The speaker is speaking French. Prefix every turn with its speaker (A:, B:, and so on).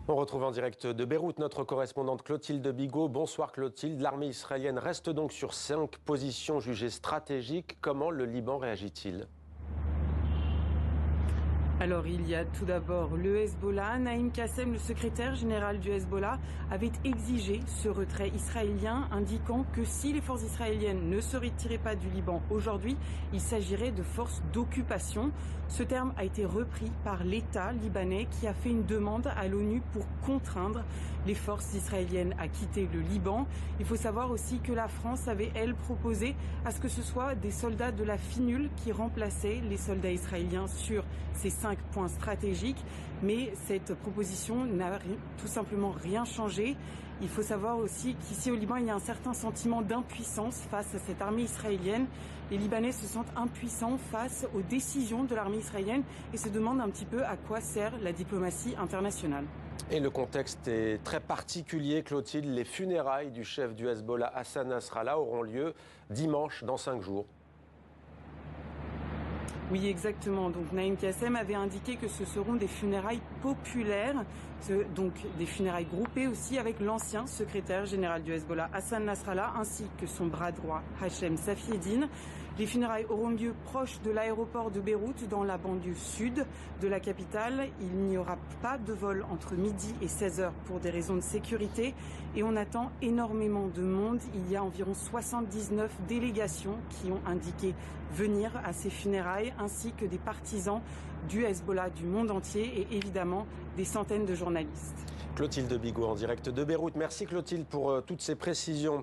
A: On retrouve en direct de Beyrouth notre correspondante Clotilde Bigot. Bonsoir Clotilde. L'armée israélienne reste donc sur 5 positions jugées stratégiques. Comment le Liban réagit-il ?
B: Alors il y a tout d'abord le Hezbollah. Naïm Kassem, le secrétaire général du Hezbollah, avait exigé ce retrait israélien, indiquant que si les forces israéliennes ne se retiraient pas du Liban aujourd'hui, il s'agirait de forces d'occupation. Ce terme a été repris par l'État libanais qui a fait une demande à l'ONU pour contraindre les forces israéliennes à quitter le Liban. Il faut savoir aussi que la France avait, elle, proposé à ce que ce soit des soldats de la FINUL qui remplaçaient les soldats israéliens sur ces 5 points stratégiques, mais cette proposition n'a tout simplement rien changé. Il faut savoir aussi qu'ici au Liban, il y a un certain sentiment d'impuissance face à cette armée israélienne. Les Libanais se sentent impuissants face aux décisions de l'armée israélienne et se demandent un petit peu à quoi sert la diplomatie internationale.
A: Et le contexte est très particulier, Clotilde. Les funérailles du chef du Hezbollah, Hassan Nasrallah, auront lieu dimanche, dans 5 jours.
B: Oui, exactement. Donc Naïm Kassem avait indiqué que ce seront des funérailles populaires, donc des funérailles groupées aussi avec l'ancien secrétaire général du Hezbollah, Hassan Nasrallah, ainsi que son bras droit, Hachem Safieddine. Les funérailles auront lieu proche de l'aéroport de Beyrouth, dans la banlieue sud de la capitale. Il n'y aura pas de vol entre midi et 16h pour des raisons de sécurité. Et on attend énormément de monde. Il y a environ 79 délégations qui ont indiqué venir à ces funérailles, ainsi que des partisans du Hezbollah du monde entier et évidemment des centaines de journalistes.
A: Clotilde Bigot en direct de Beyrouth. Merci Clotilde pour toutes ces précisions.